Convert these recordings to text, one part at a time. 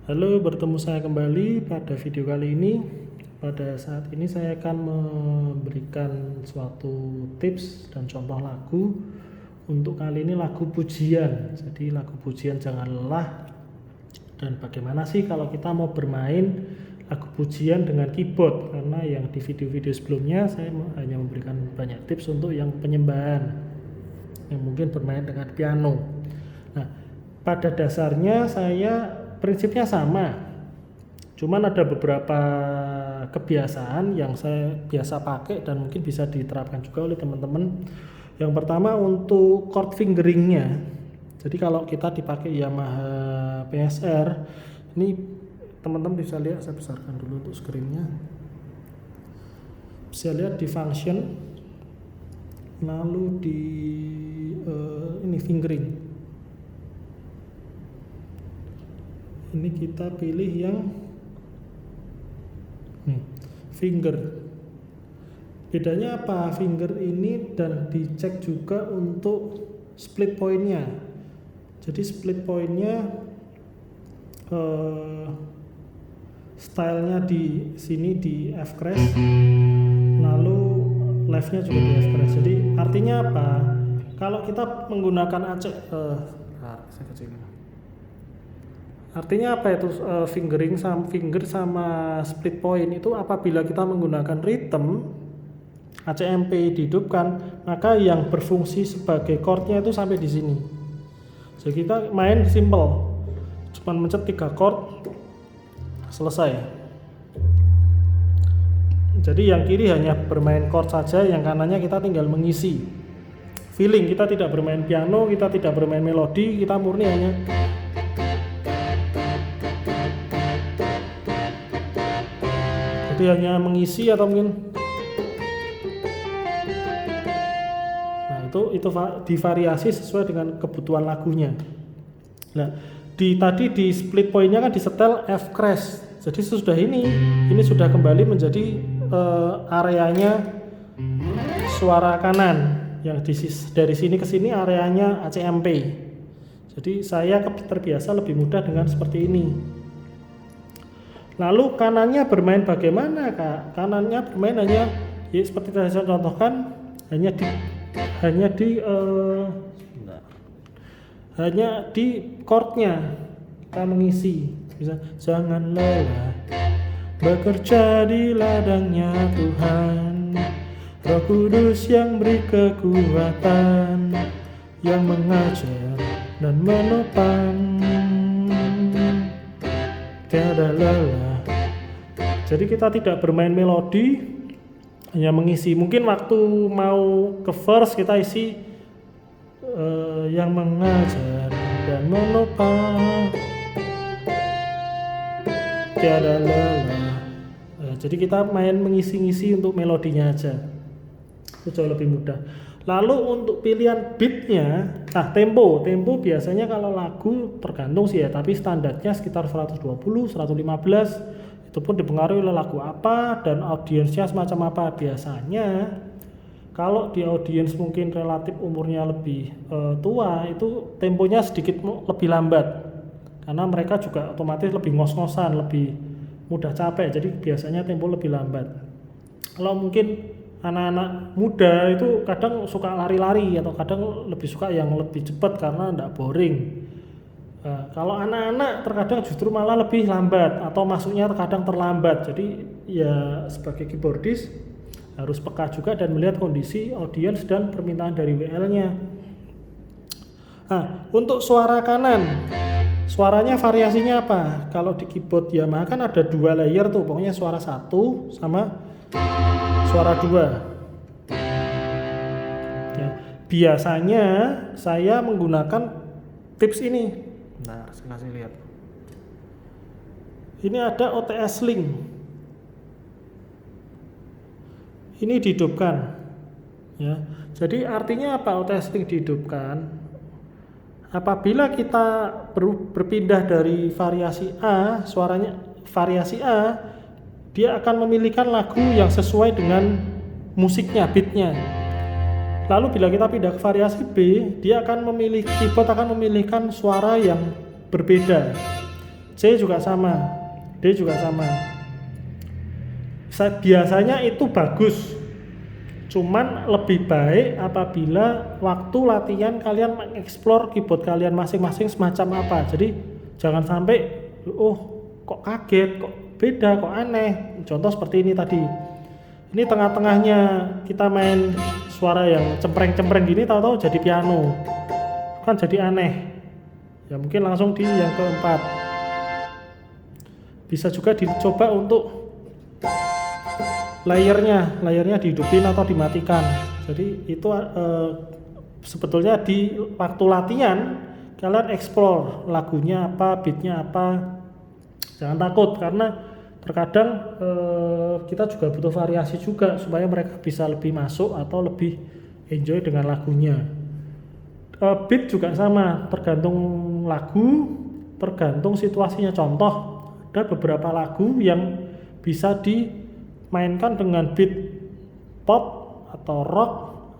Halo, bertemu saya kembali pada video kali ini. Pada saat ini saya akan memberikan suatu tips dan contoh lagu. Untuk kali ini lagu pujian. Jadi lagu pujian Jangan Lelah. Dan bagaimana sih kalau kita mau bermain lagu pujian dengan keyboard? Karena yang di video-video sebelumnya saya hanya memberikan banyak tips untuk yang penyembahan, yang mungkin bermain dengan piano. Nah, pada dasarnya prinsipnya sama, cuman ada beberapa kebiasaan yang saya biasa pakai dan mungkin bisa diterapkan juga oleh teman-teman. Yang pertama untuk chord fingeringnya. Jadi kalau kita dipakai Yamaha PSR, ini teman-teman bisa lihat, saya besarkan dulu untuk screennya. Bisa lihat di function, lalu di ini fingering. Ini kita pilih yang finger. Bedanya apa finger ini, dan dicek juga untuk split pointnya. Jadi split pointnya stylenya di sini di F crash, lalu leftnya juga di F crash. Jadi artinya apa? Kalau kita menggunakan saya kecilin. Artinya apa itu fingering sama finger sama split point itu? Apabila kita menggunakan rhythm ACMP dihidupkan, maka yang berfungsi sebagai chordnya itu sampai di sini. Jadi kita main simple, cuma mencet 3 chord, selesai. Jadi yang kiri hanya bermain chord saja, yang kanannya kita tinggal mengisi feeling. Kita tidak bermain piano, kita tidak bermain melodi, kita murni hanya hanya mengisi atau mungkin itu divariasi sesuai dengan kebutuhan lagunya. Nah, tadi di split pointnya kan disetel F crash. Jadi sudah ini sudah kembali menjadi areanya suara kanan, yang dari sini ke sini areanya ACMP. Jadi saya terbiasa lebih mudah dengan seperti ini. Lalu kanannya bermain bagaimana, Kak? Kanannya bermain hanya seperti tadi saya contohkan, hanya di chordnya kita mengisi. Bisa jangan lelah bekerja di ladangnya Tuhan, Roh Kudus yang beri kekuatan, yang mengajar dan menopang, tiada lelah. Jadi kita tidak bermain melodi, hanya mengisi. Mungkin waktu mau ke verse kita isi yang mengajar dan menopang, tiada lelah. Jadi kita main mengisi-ngisi untuk melodinya aja, itu jauh lebih mudah. Lalu untuk pilihan beatnya, tempo biasanya kalau lagu tergantung sih ya, tapi standarnya sekitar 120, 115. Itu pun dipengaruhi oleh lagu apa dan audiensnya semacam apa. Biasanya kalau di audiens mungkin relatif umurnya lebih tua, itu temponya sedikit lebih lambat, karena mereka juga otomatis lebih ngos-ngosan, lebih mudah capek. Jadi biasanya tempo lebih lambat. Kalau mungkin anak-anak muda itu kadang suka lari-lari, atau kadang lebih suka yang lebih cepat karena tidak boring. Kalau anak-anak terkadang justru malah lebih lambat, atau masuknya terkadang terlambat. Jadi ya sebagai keyboardist harus peka juga dan melihat kondisi audiens dan permintaan dari WL-nya. Nah, untuk suara kanan, suaranya variasinya apa? Kalau di keyboard Yamaha kan ada 2 layer tuh, pokoknya suara 1 sama suara 2. Ya, biasanya saya menggunakan tips ini. Nah, saya kasih lihat. Ini ada OTS link. Ini dihidupkan. Ya. Jadi artinya apa OTS link dihidupkan? Apabila kita berpindah dari variasi A, suaranya variasi A, dia akan memilihkan lagu yang sesuai dengan musiknya, beatnya. Lalu bila kita pindah ke variasi B, keyboard akan memilihkan suara yang berbeda. C juga sama, D juga sama. Biasanya itu bagus, cuman lebih baik apabila waktu latihan kalian mengeksplor keyboard kalian masing-masing semacam apa. Jadi jangan sampai kok kaget, kok beda, kok aneh. Contoh seperti ini tadi, ini tengah-tengahnya kita main suara yang cempreng-cempreng gini, tahu-tahu jadi piano, kan jadi aneh ya. Mungkin langsung di yang keempat. Bisa juga dicoba untuk layernya dihidupin atau dimatikan. Jadi itu sebetulnya di waktu latihan kalian explore lagunya apa, beatnya apa. Jangan takut, karena terkadang kita juga butuh variasi juga supaya mereka bisa lebih masuk atau lebih enjoy dengan lagunya. Beat juga sama, tergantung lagu, tergantung situasinya. Contoh, ada beberapa lagu yang bisa dimainkan dengan beat pop atau rock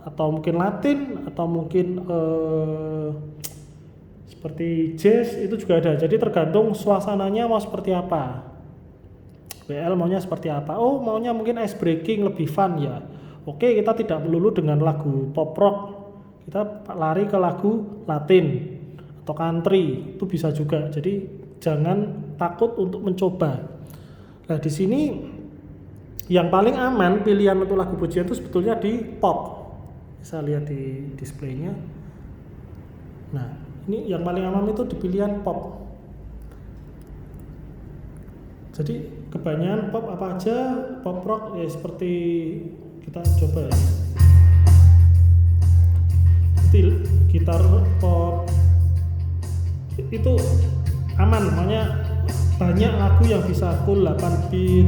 atau mungkin Latin atau mungkin seperti jazz, itu juga ada. Jadi tergantung suasananya mau seperti apa. WL maunya seperti apa? Maunya mungkin ice breaking, lebih fun ya. Oke, kita tidak melulu dengan lagu pop rock. Kita lari ke lagu Latin atau country, itu bisa juga. Jadi jangan takut untuk mencoba. Nah, di sini yang paling aman pilihan untuk lagu pujian itu sebetulnya di pop. Bisa lihat di displaynya. Nah, ini yang paling aman itu di pilihan pop. Jadi kebanyakan pop apa aja, pop rock ya seperti kita coba ya. Gitar pop itu aman, makanya banyak lagu yang bisa full 8 beat,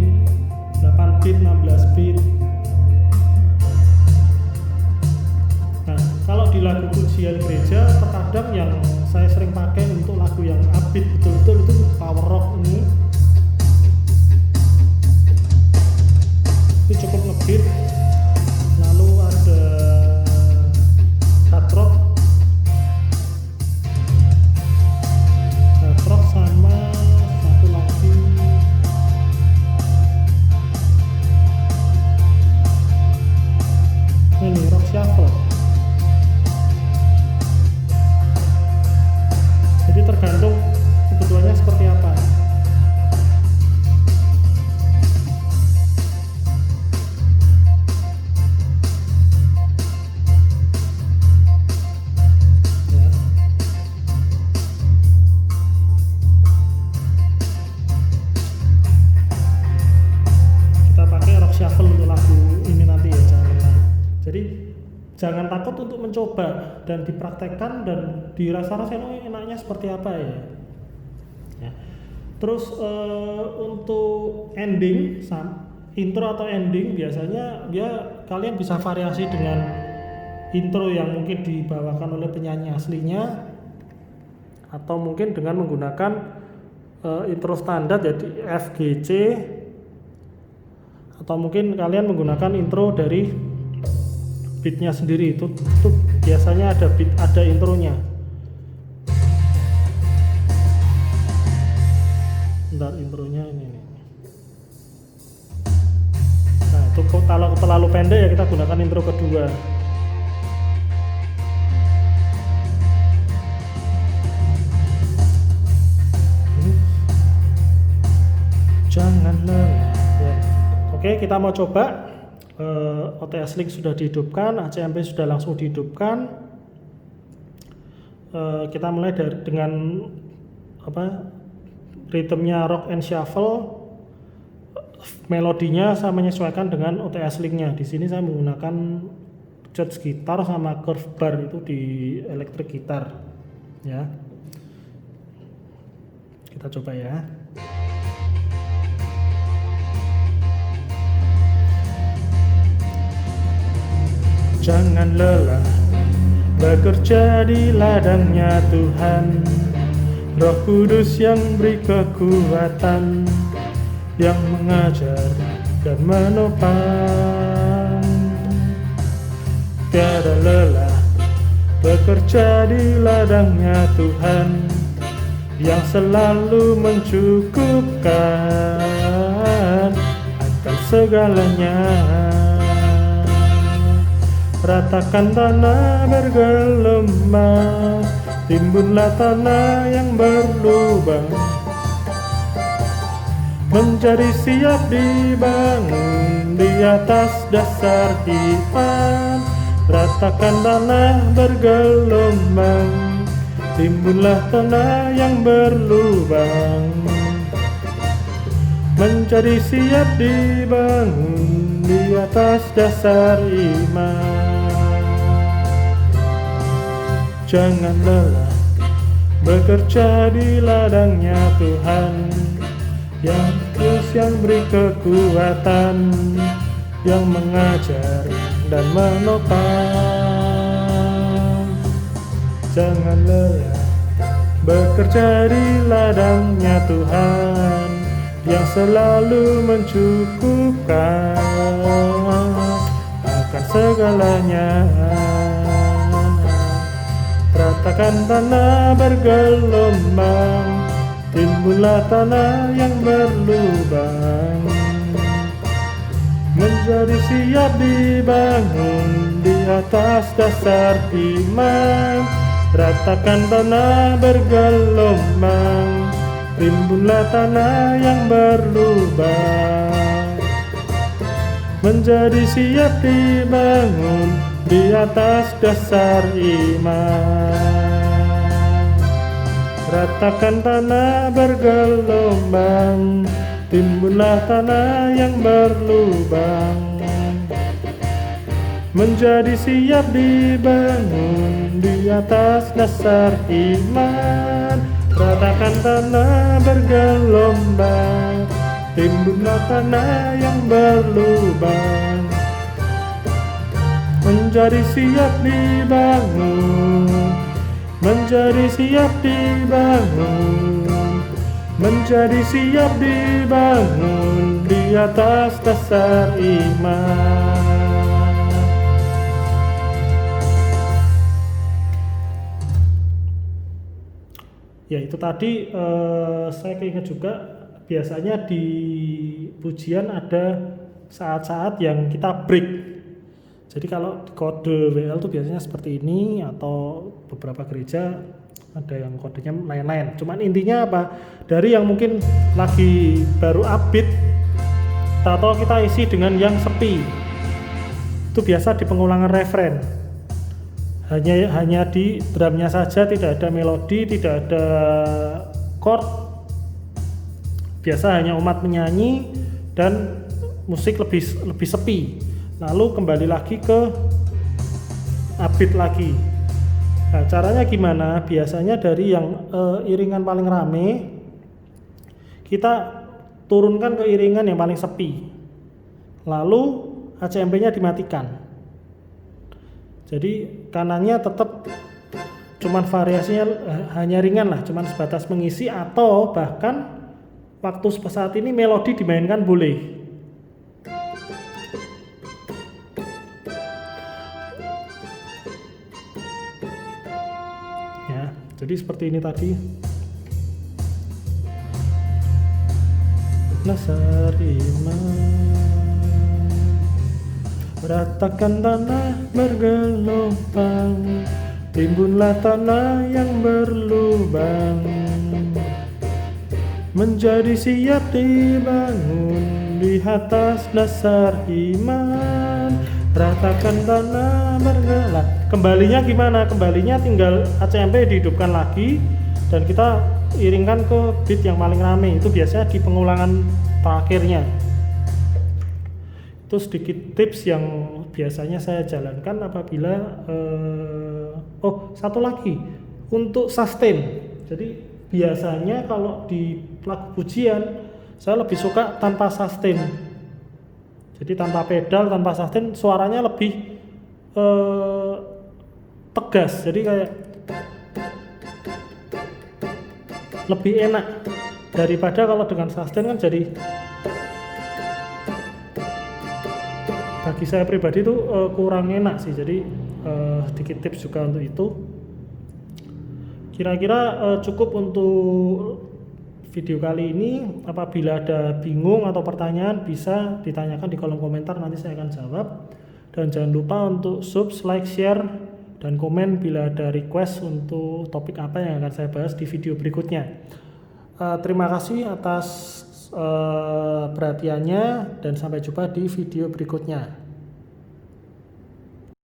16 beat. Nah, kalau di lagu pujian gereja terkadang yang saya sering pakai untuk lagu yang upbeat betul-betul itu power rock ini cukup ngebeat. Lalu ada hard rock sama satu lagi ini rock shuffle. Jadi tergantung kebutuhannya seperti apa. Jangan takut untuk mencoba dan dipraktekkan dan dirasa-rasain enaknya seperti apa ya. Terus untuk ending, intro atau ending biasanya kalian bisa variasi dengan intro yang mungkin dibawakan oleh penyanyi aslinya atau mungkin dengan menggunakan intro standar jadi F, G, C, atau mungkin kalian menggunakan intro dari beatnya sendiri. Itu biasanya ada beat, ada intronya. Bentar, intronya ini. Nah, itu kalau terlalu pendek ya kita gunakan intro kedua. Jangan lelah. Ya. Oke, kita mau coba. OTS Link sudah dihidupkan, ACMP sudah langsung dihidupkan. Kita mulai dengan ritmenya rock and shuffle. Melodinya saya menyesuaikan dengan OTS Link-nya. Di sini saya menggunakan jazz gitar sama curve bar itu di electric gitar. Ya, kita coba ya. Jangan lelah bekerja di ladangnya Tuhan, Roh Kudus yang beri kekuatan, yang mengajar dan menopang. Tiada lelah bekerja di ladangnya Tuhan, yang selalu mencukupkan akan segalanya. Ratakan tanah bergelombang, timbunlah tanah yang berlubang, menjadi siap dibangun di atas dasar iman. Ratakan tanah bergelombang, timbunlah tanah yang berlubang, menjadi siap dibangun di atas dasar iman. Jangan lelah bekerja di ladangnya Tuhan, yang terus yang beri kekuatan, yang mengajar dan menopang. Jangan lelah bekerja di ladangnya Tuhan, yang selalu mencukupkan akan segalanya. Ratakan tanah bergelombang, timbunlah tanah yang berlubang, menjadi siap dibangun di atas dasar iman. Ratakan tanah bergelombang, timbunlah tanah yang berlubang, menjadi siap dibangun di atas dasar iman. Ratakan tanah bergelombang, timbunlah tanah yang berlubang, menjadi siap dibangun di atas dasar iman. Ratakan tanah bergelombang, timbunlah tanah yang berlubang, menjadi siap dibangun, menjadi siap dibangun, menjadi siap dibangun di atas dasar iman. Ya itu tadi saya keinget juga, biasanya di pujian ada saat-saat yang kita break. Jadi kalau kode WL itu biasanya seperti ini, atau beberapa gereja ada yang kodenya lain-lain. Cuman intinya apa? Dari yang mungkin lagi baru upbeat, atau kita isi dengan yang sepi. Itu biasa di pengulangan referen. Hanya di drumnya saja, tidak ada melodi, tidak ada chord. Biasa hanya umat menyanyi dan musik lebih sepi. Lalu kembali lagi ke upbeat lagi. Nah, caranya gimana? Biasanya dari yang iringan paling rame, kita turunkan ke iringan yang paling sepi. Lalu ACMP-nya dimatikan. Jadi kanannya tetap cuman variasinya hanya ringan lah, cuman sebatas mengisi, atau bahkan waktu saat ini melodi dimainkan boleh. Jadi seperti ini tadi. Dasar iman, ratakan tanah bergelombang, timbunlah tanah yang berlubang, menjadi siap dibangun di atas dasar iman. Ratakan tanah bergelombang. Kembalinya gimana? Kembalinya tinggal ACMP dihidupkan lagi dan kita iringkan ke beat yang paling rame. Itu biasanya di pengulangan terakhirnya. Itu sedikit tips yang biasanya saya jalankan apabila satu lagi untuk sustain. Jadi biasanya kalau di lagu pujian saya lebih suka tanpa sustain. Jadi tanpa pedal, tanpa sustain, suaranya lebih tegas, jadi kayak lebih enak daripada kalau dengan sustain kan jadi, bagi saya pribadi itu kurang enak sih. Jadi sedikit tips juga untuk itu. Kira-kira cukup untuk video kali ini. Apabila ada bingung atau pertanyaan bisa ditanyakan di kolom komentar, nanti saya akan jawab. Dan jangan lupa untuk like, share, dan komen bila ada request untuk topik apa yang akan saya bahas di video berikutnya. Terima kasih atas perhatiannya dan sampai jumpa di video berikutnya.